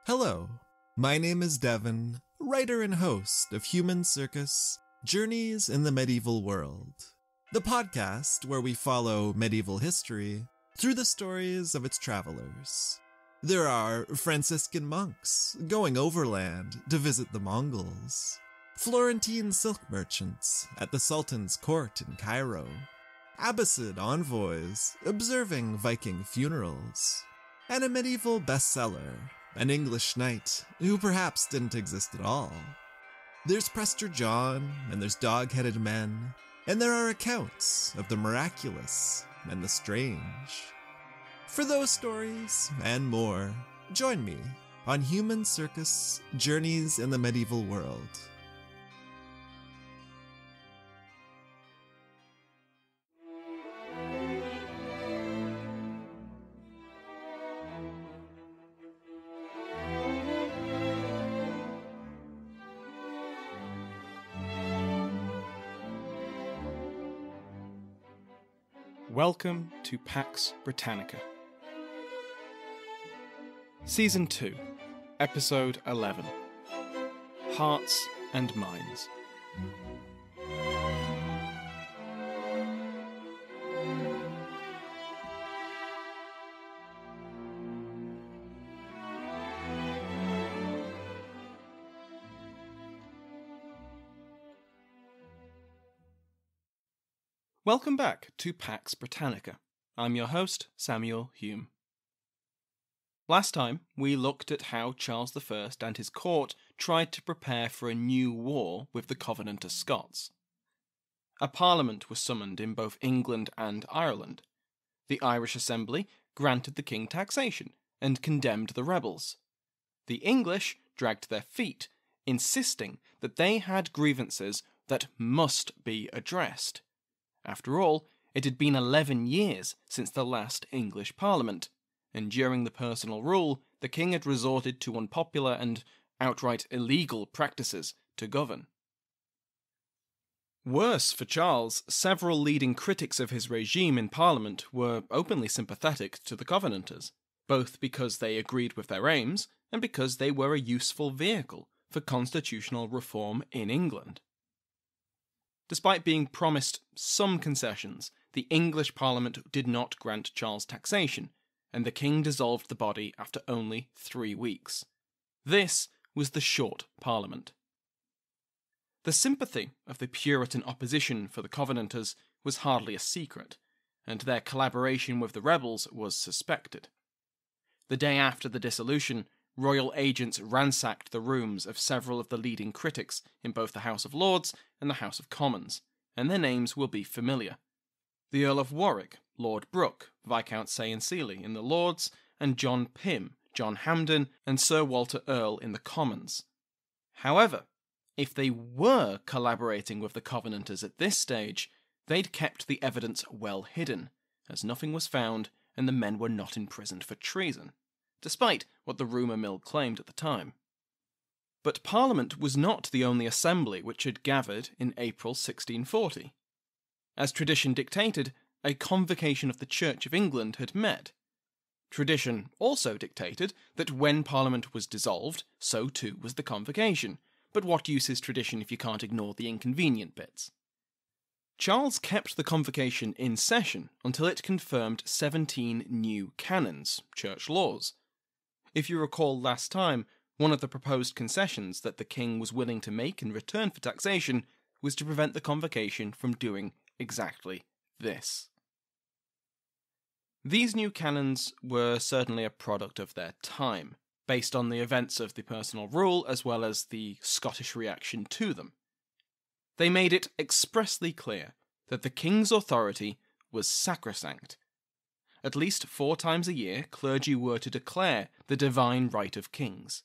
Hello, my name is Devin, writer and host of Human Circus, Journeys in the Medieval World, the podcast where we follow medieval history through the stories of its travelers. There are Franciscan monks going overland to visit the Mongols, Florentine silk merchants at the Sultan's court in Cairo, Abbasid envoys observing Viking funerals, and a medieval bestseller, an English knight who perhaps didn't exist at all. There's Prester John, and there's dog-headed men, and there are accounts of the miraculous and the strange. For those stories and more, join me on Human Circus, Journeys in the Medieval World. Welcome to Pax Britannica. Season 2, Episode 11, Hearts and Minds. Welcome back to Pax Britannica. I'm your host, Samuel Hume. Last time, we looked at how Charles I and his court tried to prepare for a new war with the Covenanter Scots. A parliament was summoned in both England and Ireland. The Irish Assembly granted the king taxation and condemned the rebels. The English dragged their feet, insisting that they had grievances that must be addressed. After all, it had been 11 years since the last English Parliament, and during the personal rule, the king had resorted to unpopular and outright illegal practices to govern. Worse for Charles, several leading critics of his regime in Parliament were openly sympathetic to the Covenanters, both because they agreed with their aims and because they were a useful vehicle for constitutional reform in England. Despite being promised some concessions, the English Parliament did not grant Charles taxation, and the king dissolved the body after only 3 weeks. This was the Short Parliament. The sympathy of the Puritan opposition for the Covenanters was hardly a secret, and their collaboration with the rebels was suspected. The day after the dissolution, royal agents ransacked the rooms of several of the leading critics in both the House of Lords and the House of Commons, and their names will be familiar. The Earl of Warwick, Lord Brooke, Viscount Say and Seeley in the Lords, and John Pym, John Hampden, and Sir Walter Earle in the Commons. However, if they were collaborating with the Covenanters at this stage, they'd kept the evidence well hidden, as nothing was found and the men were not imprisoned for treason, despite what the rumour mill claimed at the time. But Parliament was not the only assembly which had gathered in April 1640. As tradition dictated, a convocation of the Church of England had met. Tradition also dictated that when Parliament was dissolved, so too was the convocation, but what use is tradition if you can't ignore the inconvenient bits? Charles kept the convocation in session until it confirmed 17 new canons, church laws. If you recall last time, one of the proposed concessions that the king was willing to make in return for taxation was to prevent the convocation from doing exactly this. These new canons were certainly a product of their time, based on the events of the personal rule as well as the Scottish reaction to them. They made it expressly clear that the king's authority was sacrosanct. At least 4 times a year, clergy were to declare the divine right of kings.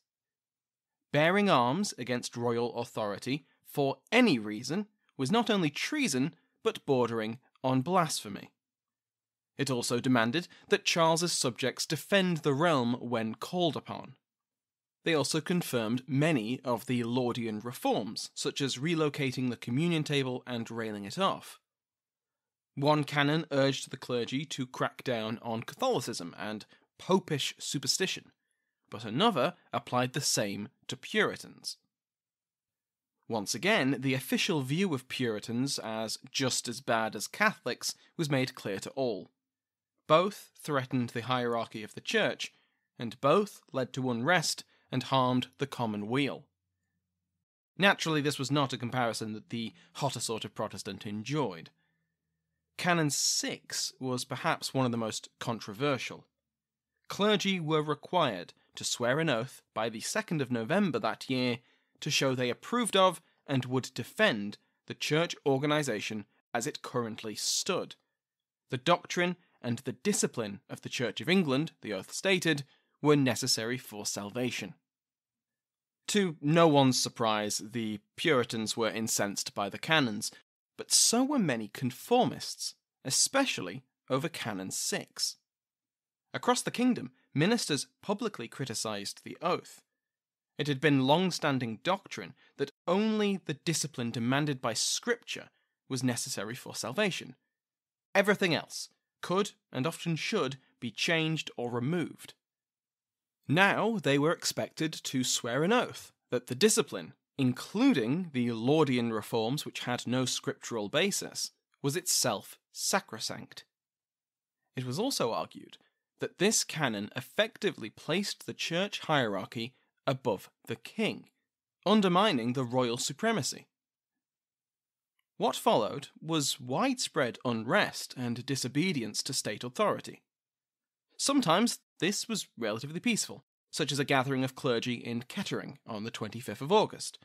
Bearing arms against royal authority for any reason was not only treason, but bordering on blasphemy. It also demanded that Charles's subjects defend the realm when called upon. They also confirmed many of the Laudian reforms, such as relocating the communion table and railing it off. One canon urged the clergy to crack down on Catholicism and popish superstition, but another applied the same to Puritans. Once again, the official view of Puritans as just as bad as Catholics was made clear to all. Both threatened the hierarchy of the Church, and both led to unrest and harmed the common weal. Naturally, this was not a comparison that the hotter sort of Protestant enjoyed. Canon 6 was perhaps one of the most controversial. Clergy were required to swear an oath by the 2nd of November that year to show they approved of and would defend the church organisation as it currently stood. The doctrine and the discipline of the Church of England, the oath stated, were necessary for salvation. To no one's surprise, the Puritans were incensed by the canons, but so were many conformists, especially over Canon 6. Across the kingdom, ministers publicly criticised the oath. It had been long-standing doctrine that only the discipline demanded by Scripture was necessary for salvation. Everything else could, and often should, be changed or removed. Now they were expected to swear an oath that the discipline, including the Laudian reforms which had no scriptural basis, was itself sacrosanct. It was also argued that this canon effectively placed the church hierarchy above the king, undermining the royal supremacy. What followed was widespread unrest and disobedience to state authority. Sometimes this was relatively peaceful, such as a gathering of clergy in Kettering on the 25th of August.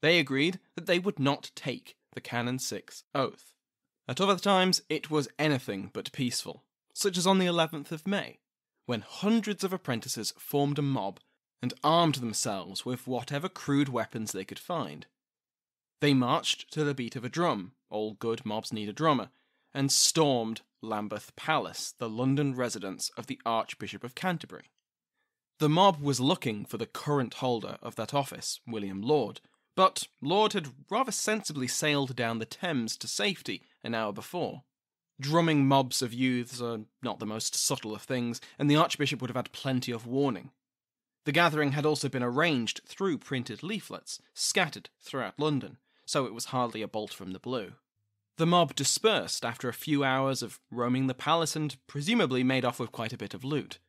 They agreed that they would not take the Canon 6 oath. At other times, it was anything but peaceful, such as on the 11th of May, when hundreds of apprentices formed a mob and armed themselves with whatever crude weapons they could find. They marched to the beat of a drum, all good mobs need a drummer, and stormed Lambeth Palace, the London residence of the Archbishop of Canterbury. The mob was looking for the current holder of that office, William Laud, but Laud had rather sensibly sailed down the Thames to safety an hour before. Drumming mobs of youths are not the most subtle of things, and the Archbishop would have had plenty of warning. The gathering had also been arranged through printed leaflets, scattered throughout London, so it was hardly a bolt from the blue. The mob dispersed after a few hours of roaming the palace and presumably made off with quite a bit of loot.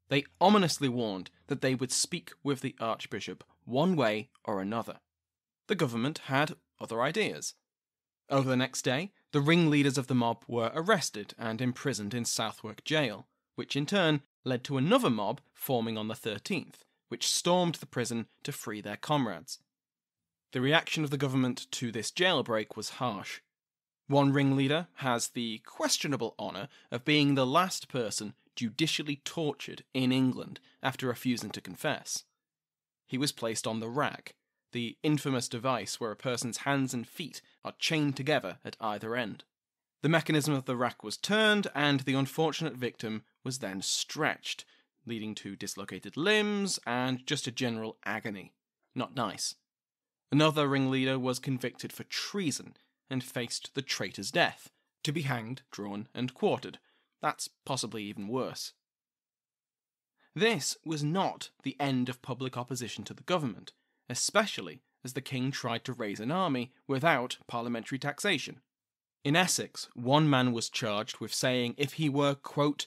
They ominously warned that they would speak with the Archbishop one way or another. The government had other ideas. Over the next day, the ringleaders of the mob were arrested and imprisoned in Southwark Jail, which in turn led to another mob forming on the 13th, which stormed the prison to free their comrades. The reaction of the government to this jailbreak was harsh. One ringleader has the questionable honour of being the last person judicially tortured in England after refusing to confess. He was placed on the rack, the infamous device where a person's hands and feet are chained together at either end. The mechanism of the rack was turned, and the unfortunate victim was then stretched, leading to dislocated limbs and just a general agony. Not nice. Another ringleader was convicted for treason and faced the traitor's death, to be hanged, drawn, and quartered. That's possibly even worse. This was not the end of public opposition to the government, especially as the king tried to raise an army without parliamentary taxation. In Essex, one man was charged with saying if he were, quote,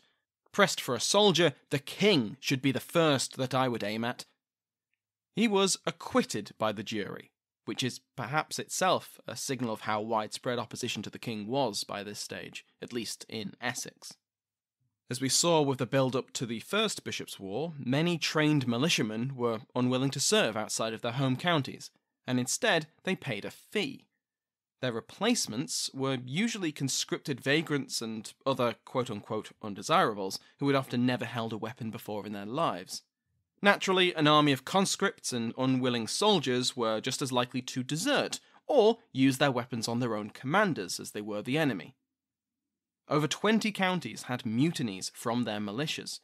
pressed for a soldier, the king should be the first that I would aim at. He was acquitted by the jury, which is perhaps itself a signal of how widespread opposition to the king was by this stage, at least in Essex. As we saw with the build-up to the First Bishops' War, many trained militiamen were unwilling to serve outside of their home counties, and instead they paid a fee. Their replacements were usually conscripted vagrants and other quote-unquote undesirables who had often never held a weapon before in their lives. Naturally, an army of conscripts and unwilling soldiers were just as likely to desert, or use their weapons on their own commanders as they were the enemy. Over 20 counties had mutinies from their militias.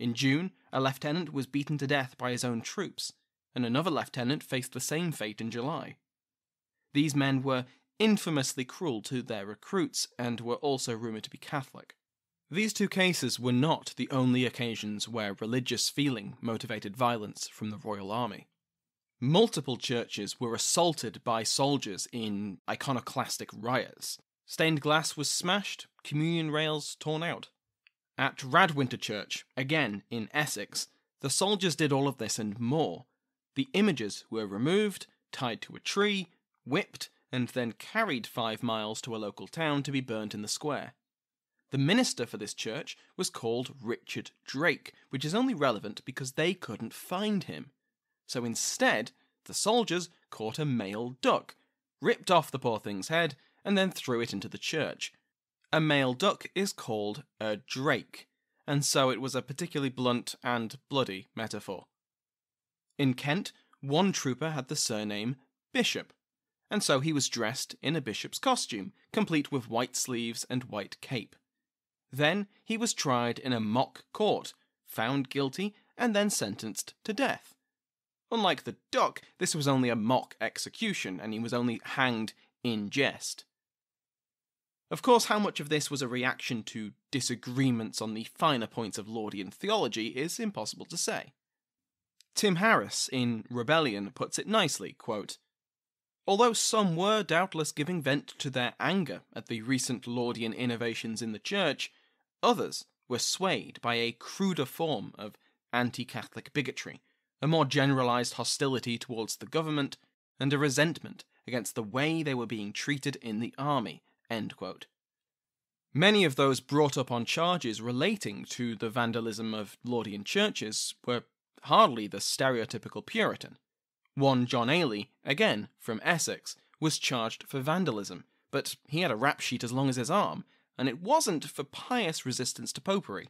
In June, a lieutenant was beaten to death by his own troops, and another lieutenant faced the same fate in July. These men were infamously cruel to their recruits and were also rumoured to be Catholic. These two cases were not the only occasions where religious feeling motivated violence from the royal army. Multiple churches were assaulted by soldiers in iconoclastic riots. Stained glass was smashed, communion rails torn out. At Radwinter Church, again in Essex, the soldiers did all of this and more. The images were removed, tied to a tree, whipped, and then carried 5 miles to a local town to be burnt in the square. The minister for this church was called Richard Drake, which is only relevant because they couldn't find him. So instead, the soldiers caught a male duck, ripped off the poor thing's head, and then threw it into the church. A male duck is called a drake, and so it was a particularly blunt and bloody metaphor. In Kent, one trooper had the surname Bishop, and so he was dressed in a bishop's costume, complete with white sleeves and white cape. Then he was tried in a mock court, found guilty, and then sentenced to death. Unlike the duck, this was only a mock execution, and he was only hanged in jest. Of course, how much of this was a reaction to disagreements on the finer points of Laudian theology is impossible to say. Tim Harris, in Rebellion, puts it nicely, quote, "Although some were doubtless giving vent to their anger at the recent Laudian innovations in the Church, others were swayed by a cruder form of anti-Catholic bigotry, a more generalised hostility towards the government, and a resentment against the way they were being treated in the army." End quote. Many of those brought up on charges relating to the vandalism of Laudian churches were hardly the stereotypical Puritan. One John Ailey, again from Essex, was charged for vandalism, but he had a rap sheet as long as his arm, and it wasn't for pious resistance to popery.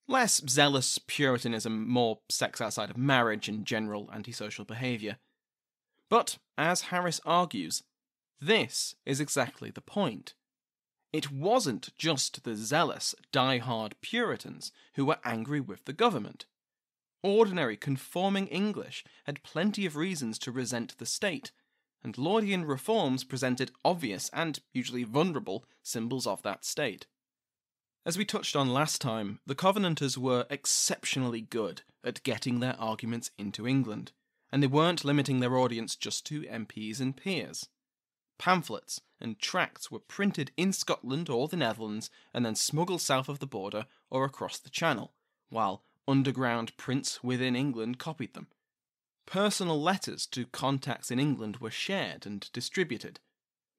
Less zealous Puritanism, more sex outside of marriage and general antisocial behaviour. But, as Harris argues, this is exactly the point. It wasn't just the zealous, die-hard Puritans who were angry with the government. Ordinary, conforming English had plenty of reasons to resent the state, and Laudian reforms presented obvious and usually vulnerable symbols of that state. As we touched on last time, the Covenanters were exceptionally good at getting their arguments into England, and they weren't limiting their audience just to MPs and peers. Pamphlets and tracts were printed in Scotland or the Netherlands and then smuggled south of the border or across the Channel, while underground prints within England copied them. Personal letters to contacts in England were shared and distributed.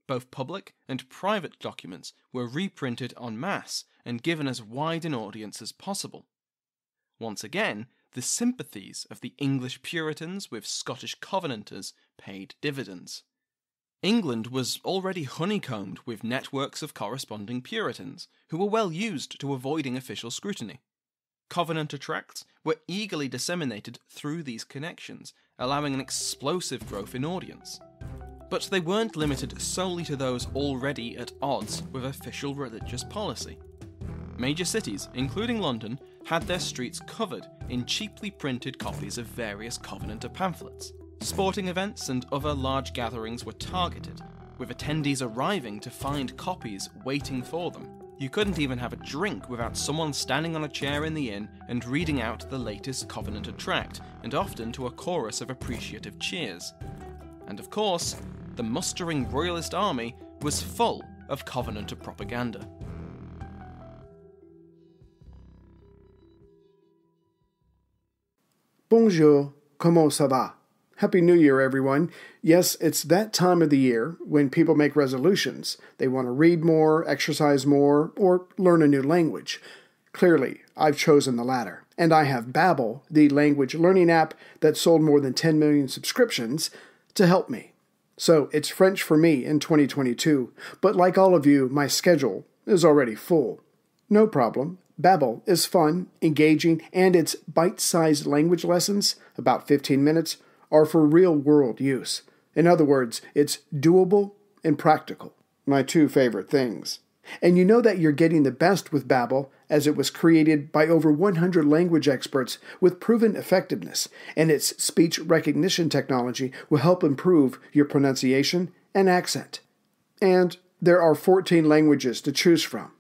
Both public and private documents were reprinted en masse and given as wide an audience as possible. Once again, the sympathies of the English Puritans with Scottish Covenanters paid dividends. England was already honeycombed with networks of corresponding Puritans, who were well used to avoiding official scrutiny. Covenanter tracts were eagerly disseminated through these connections, allowing an explosive growth in audience. But they weren't limited solely to those already at odds with official religious policy. Major cities, including London, had their streets covered in cheaply printed copies of various Covenanter pamphlets. Sporting events and other large gatherings were targeted, with attendees arriving to find copies waiting for them. You couldn't even have a drink without someone standing on a chair in the inn and reading out the latest Covenanter tract, and often to a chorus of appreciative cheers. And of course, the mustering Royalist army was full of Covenanter propaganda. Bonjour, comment ça va? Happy New Year, everyone. Yes, it's that time of the year when people make resolutions. They want to read more, exercise more, or learn a new language. Clearly, I've chosen the latter. And I have Babbel, the language learning app that sold more than 10 million subscriptions, to help me. So it's French for me in 2022, but like all of you, my schedule is already full. No problem. Babbel is fun, engaging, and its bite-sized language lessons, about 15 minutes, are for real-world use. In other words, it's doable and practical. My two favorite things. And you know that you're getting the best with Babbel, as it was created by over 100 language experts with proven effectiveness, and its speech recognition technology will help improve your pronunciation and accent. And there are 14 languages to choose from.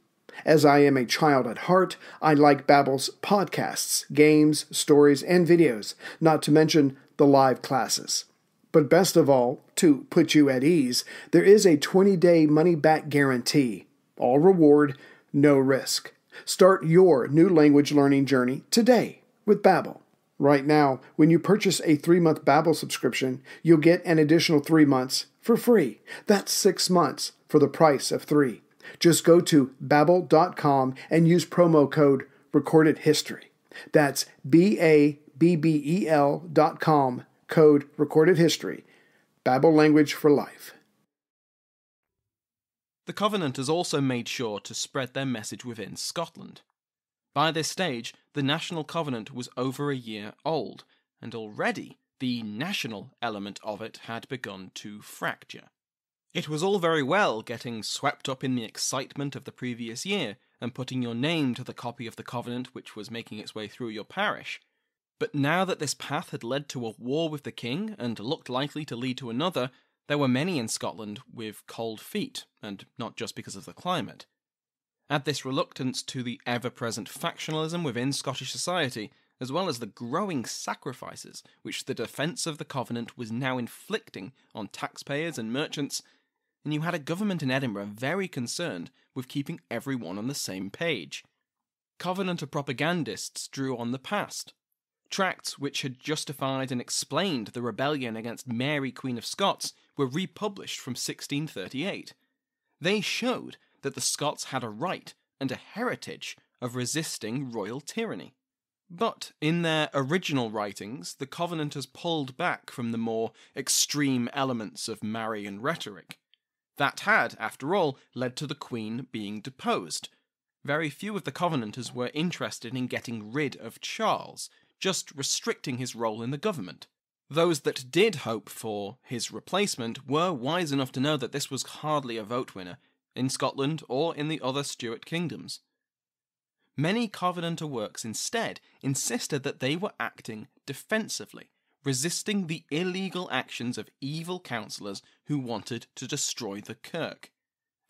As I am a child at heart, I like Babbel's podcasts, games, stories, and videos, not to mention the live classes. But best of all, to put you at ease, there is a 20-day money-back guarantee. All reward, no risk. Start your new language learning journey today with Babbel. Right now, when you purchase a 3-month Babbel subscription, you'll get an additional 3 months for free. That's 6 months for the price of 3. Just go to Babbel.com and use promo code RecordedHistory. That's BABBEL.com, code RecordedHistory. Babbel language for life. The Covenanters also made sure to spread their message within Scotland. By this stage, the National Covenant was over a year old, and already the national element of it had begun to fracture. It was all very well getting swept up in the excitement of the previous year and putting your name to the copy of the Covenant which was making its way through your parish. But now that this path had led to a war with the king and looked likely to lead to another, there were many in Scotland with cold feet, and not just because of the climate. Add this reluctance to the ever-present factionalism within Scottish society, as well as the growing sacrifices which the defence of the Covenant was now inflicting on taxpayers and merchants, and you had a government in Edinburgh very concerned with keeping everyone on the same page. Covenanter propagandists drew on the past. Tracts which had justified and explained the rebellion against Mary Queen of Scots were republished from 1638. They showed that the Scots had a right and a heritage of resisting royal tyranny. But in their original writings, the Covenanters pulled back from the more extreme elements of Marian rhetoric. That had, after all, led to the Queen being deposed. Very few of the Covenanters were interested in getting rid of Charles, just restricting his role in the government. Those that did hope for his replacement were wise enough to know that this was hardly a vote winner, in Scotland or in the other Stuart kingdoms. Many Covenanter works instead insisted that they were acting defensively, resisting the illegal actions of evil councillors who wanted to destroy the Kirk.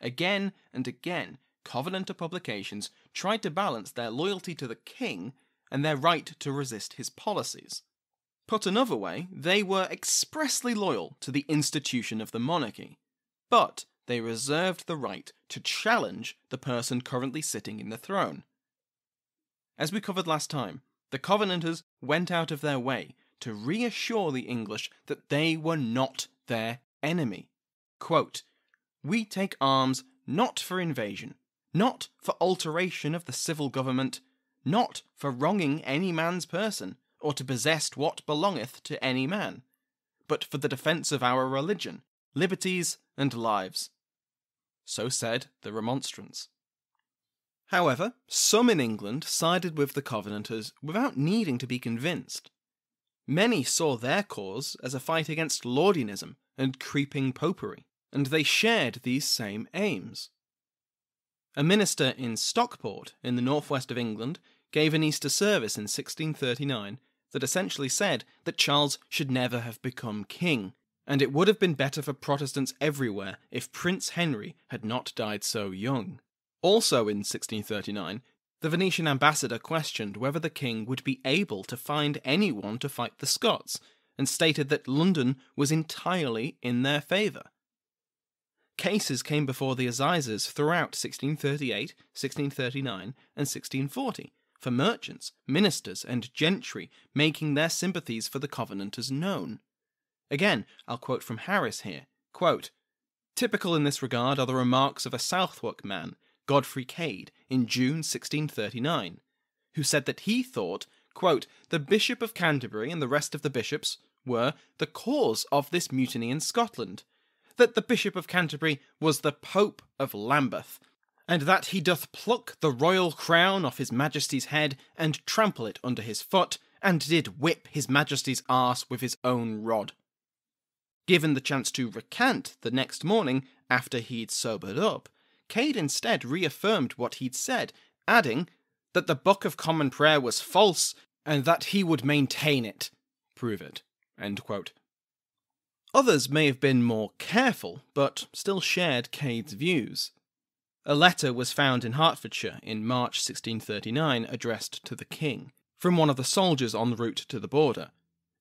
Again and again, Covenanter publications tried to balance their loyalty to the king and their right to resist his policies. Put another way, they were expressly loyal to the institution of the monarchy, but they reserved the right to challenge the person currently sitting in the throne. As we covered last time, the Covenanters went out of their way to reassure the English that they were not their enemy. Quote, "We take arms not for invasion, not for alteration of the civil government, not for wronging any man's person, or to possess what belongeth to any man, but for the defence of our religion, liberties, and lives." So said the Remonstrants. However, some in England sided with the Covenanters without needing to be convinced. Many saw their cause as a fight against Laudianism and creeping popery, and they shared these same aims. A minister in Stockport, in the northwest of England, gave an Easter service in 1639 that essentially said that Charles should never have become king, and it would have been better for Protestants everywhere if Prince Henry had not died so young. Also in 1639, the Venetian ambassador questioned whether the king would be able to find anyone to fight the Scots, and stated that London was entirely in their favour. Cases came before the assizes throughout 1638, 1639, and 1640, for merchants, ministers, and gentry making their sympathies for the Covenanters known. Again, I'll quote from Harris here, quote, "Typical in this regard are the remarks of a Southwark man, Godfrey Cade, in June 1639, who said that he thought, quote, the Bishop of Canterbury and the rest of the bishops were the cause of this mutiny in Scotland, that the Bishop of Canterbury was the Pope of Lambeth, and that he doth pluck the royal crown off his Majesty's head and trample it under his foot, and did whip his Majesty's arse with his own rod." Given the chance to recant the next morning, after he'd sobered up, Cade instead reaffirmed what he'd said, adding that the Book of Common Prayer was false, and that he would maintain it. Prove it. End quote. Others may have been more careful, but still shared Cade's views. A letter was found in Hertfordshire in March 1639 addressed to the king, from one of the soldiers en route to the border.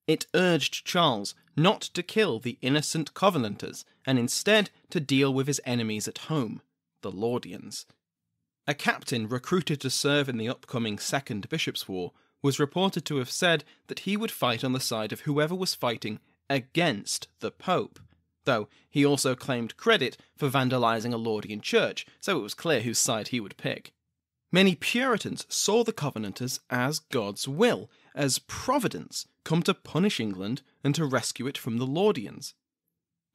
It urged Charles not to kill the innocent Covenanters, and instead to deal with his enemies at home, the Laudians. A captain recruited to serve in the upcoming Second Bishops' War was reported to have said that he would fight on the side of whoever was fighting against the Pope, though he also claimed credit for vandalising a Laudian church, so it was clear whose side he would pick. Many Puritans saw the Covenanters as God's will, as providence come to punish England and to rescue it from the Laudians.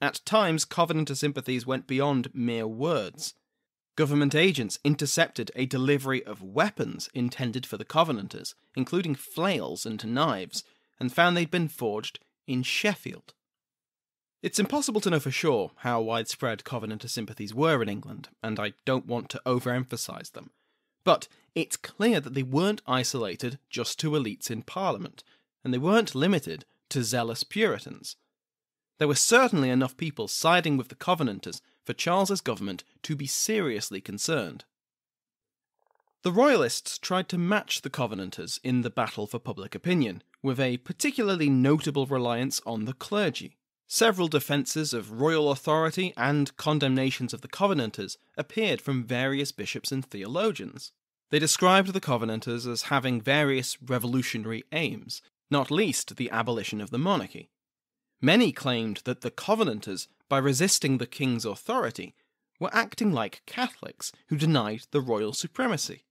At times, Covenanter sympathies went beyond mere words. Government agents intercepted a delivery of weapons intended for the Covenanters, including flails and knives, and found they'd been forged in Sheffield. It's impossible to know for sure how widespread Covenanter sympathies were in England, and I don't want to overemphasise them. But it's clear that they weren't isolated just to elites in Parliament, and they weren't limited to zealous Puritans. There were certainly enough people siding with the Covenanters for Charles's government to be seriously concerned. The Royalists tried to match the Covenanters in the battle for public opinion, with a particularly notable reliance on the clergy. Several defences of royal authority and condemnations of the Covenanters appeared from various bishops and theologians. They described the Covenanters as having various revolutionary aims, not least the abolition of the monarchy. Many claimed that the Covenanters, by resisting the king's authority, were acting like Catholics who denied the royal supremacy.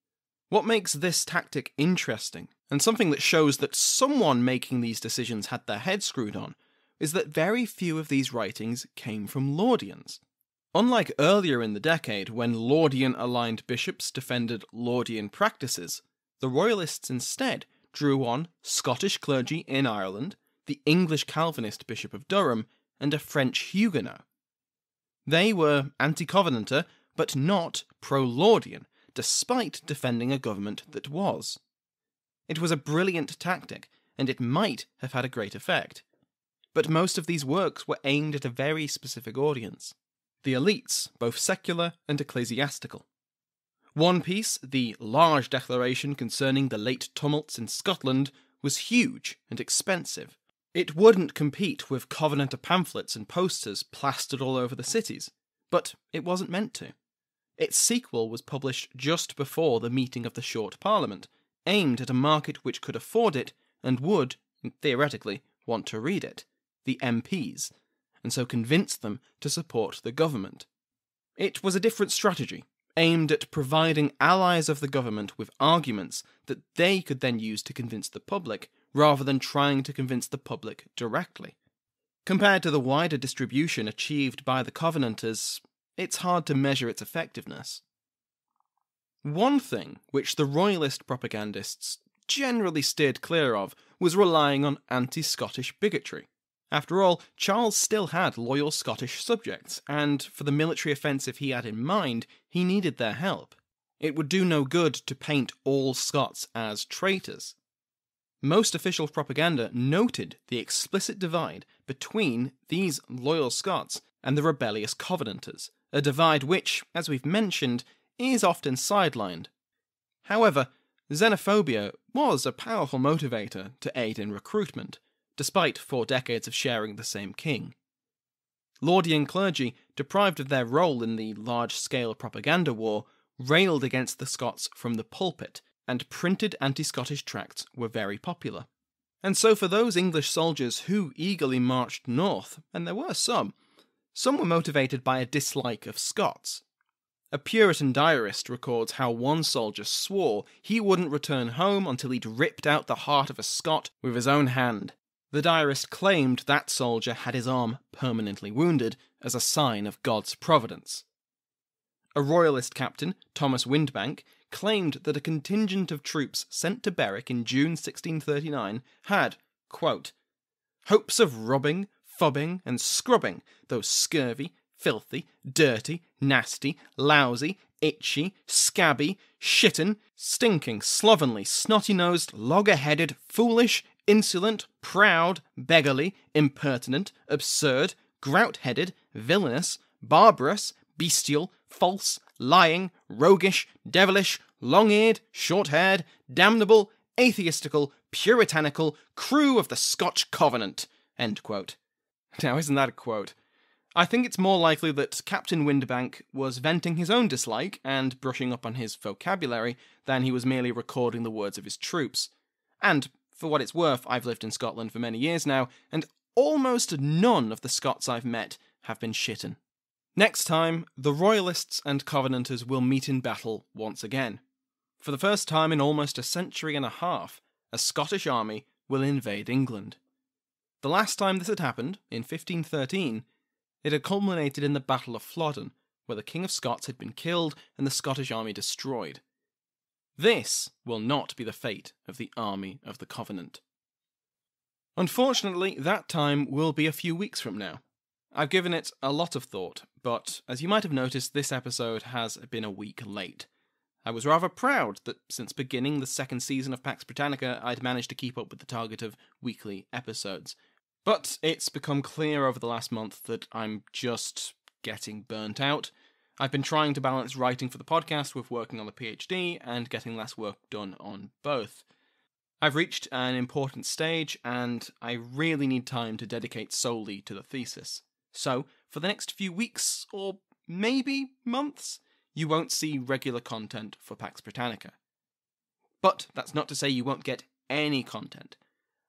What makes this tactic interesting, and something that shows that someone making these decisions had their head screwed on, is that very few of these writings came from Laudians. Unlike earlier in the decade, when Laudian-aligned bishops defended Laudian practices, the Royalists instead drew on Scottish clergy in Ireland, the English Calvinist Bishop of Durham, and a French Huguenot. They were anti-Covenanter, but not pro-Laudian, despite defending a government that was. It was a brilliant tactic, and it might have had a great effect. But most of these works were aimed at a very specific audience: the elites, both secular and ecclesiastical. One piece, the large declaration concerning the late tumults in Scotland, was huge and expensive. It wouldn't compete with Covenanter pamphlets and posters plastered all over the cities, but it wasn't meant to. Its sequel was published just before the meeting of the Short Parliament, aimed at a market which could afford it and would, theoretically, want to read it, the MPs, and so convince them to support the government. It was a different strategy, aimed at providing allies of the government with arguments that they could then use to convince the public, rather than trying to convince the public directly. Compared to the wider distribution achieved by the Covenanters, it's hard to measure its effectiveness. One thing which the Royalist propagandists generally steered clear of was relying on anti-Scottish bigotry. After all, Charles still had loyal Scottish subjects, and for the military offensive he had in mind, he needed their help. It would do no good to paint all Scots as traitors. Most official propaganda noted the explicit divide between these loyal Scots and the rebellious Covenanters, a divide which, as we've mentioned, is often sidelined. However, xenophobia was a powerful motivator to aid in recruitment, despite 4 decades of sharing the same king. Laudian clergy, deprived of their role in the large-scale propaganda war, railed against the Scots from the pulpit, and printed anti-Scottish tracts were very popular. And so for those English soldiers who eagerly marched north, and there were some were motivated by a dislike of Scots. A Puritan diarist records how one soldier swore he wouldn't return home until he'd ripped out the heart of a Scot with his own hand. The diarist claimed that soldier had his arm permanently wounded as a sign of God's providence. A Royalist captain, Thomas Windbank, claimed that a contingent of troops sent to Berwick in June 1639 had, quote, hopes of robbing, fobbing, and scrubbing those scurvy, filthy, dirty, nasty, lousy, itchy, scabby, shitten, stinking, slovenly, snotty-nosed, logger-headed, foolish, insolent, proud, beggarly, impertinent, absurd, grout-headed, villainous, barbarous, bestial, false, lying, roguish, devilish, long-eared, short-haired, damnable, atheistical, puritanical crew of the Scotch Covenant." End quote. Now, isn't that a quote? I think it's more likely that Captain Windibank was venting his own dislike and brushing up on his vocabulary than he was merely recording the words of his troops. And, for what it's worth, I've lived in Scotland for many years now, and almost none of the Scots I've met have been shitten. Next time, the Royalists and Covenanters will meet in battle once again. For the first time in almost a century and a half, a Scottish army will invade England. The last time this had happened, in 1513, it had culminated in the Battle of Flodden, where the King of Scots had been killed and the Scottish army destroyed. This will not be the fate of the Army of the Covenant. Unfortunately, that time will be a few weeks from now. I've given it a lot of thought, but as you might have noticed, this episode has been a week late. I was rather proud that since beginning the second season of Pax Britannica, I'd managed to keep up with the target of weekly episodes. But it's become clear over the last month that I'm just getting burnt out. I've been trying to balance writing for the podcast with working on the PhD and getting less work done on both. I've reached an important stage and I really need time to dedicate solely to the thesis. So, for the next few weeks, or maybe months, you won't see regular content for Pax Britannica. But that's not to say you won't get any content.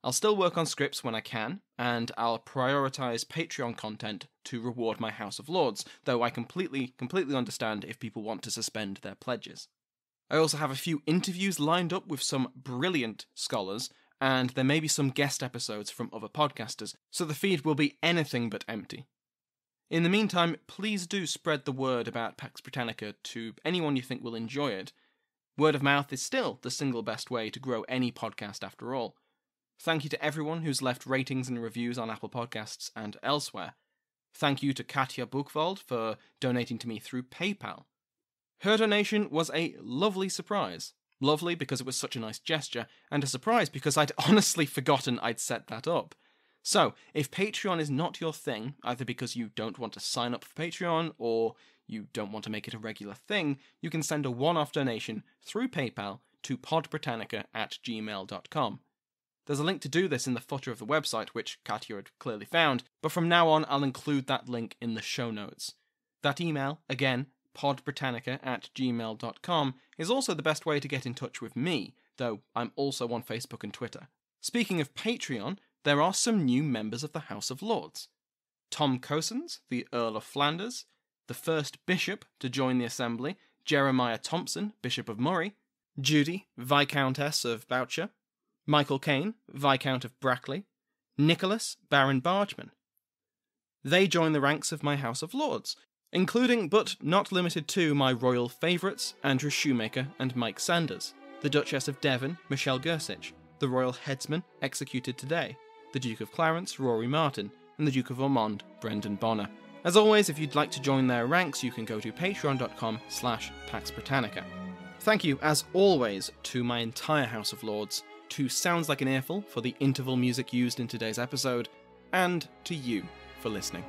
I'll still work on scripts when I can, and I'll prioritise Patreon content to reward my House of Lords, though I completely understand if people want to suspend their pledges. I also have a few interviews lined up with some brilliant scholars, and there may be some guest episodes from other podcasters, so the feed will be anything but empty. In the meantime, please do spread the word about Pax Britannica to anyone you think will enjoy it. Word of mouth is still the single best way to grow any podcast after all. Thank you to everyone who's left ratings and reviews on Apple Podcasts and elsewhere. Thank you to Katja Buchwald for donating to me through PayPal. Her donation was a lovely surprise. Lovely because it was such a nice gesture, and a surprise because I'd honestly forgotten I'd set that up. So, if Patreon is not your thing, either because you don't want to sign up for Patreon or you don't want to make it a regular thing, you can send a one-off donation through PayPal to podbritannica@gmail.com. There's a link to do this in the footer of the website, which Katja had clearly found, but from now on I'll include that link in the show notes. That email, again, podbritannica@gmail.com, is also the best way to get in touch with me, though I'm also on Facebook and Twitter. Speaking of Patreon, there are some new members of the House of Lords. Tom Cosens, the Earl of Flanders, the first bishop to join the Assembly, Jeremiah Thompson, Bishop of Moray, Judy, Viscountess of Boucher, Michael Caine, Viscount of Brackley, Nicholas, Baron Bargeman. They join the ranks of my House of Lords, including but not limited to my royal favourites, Andrew Shoemaker and Mike Sanders, the Duchess of Devon, Michelle Gersich, the royal headsman executed today, the Duke of Clarence, Rory Martin, and the Duke of Ormond, Brendan Bonner. As always, if you'd like to join their ranks, you can go to patreon.com/Pax Britannica. Thank you, as always, to my entire House of Lords, to Sounds Like an Earful for the interval music used in today's episode, and to you for listening.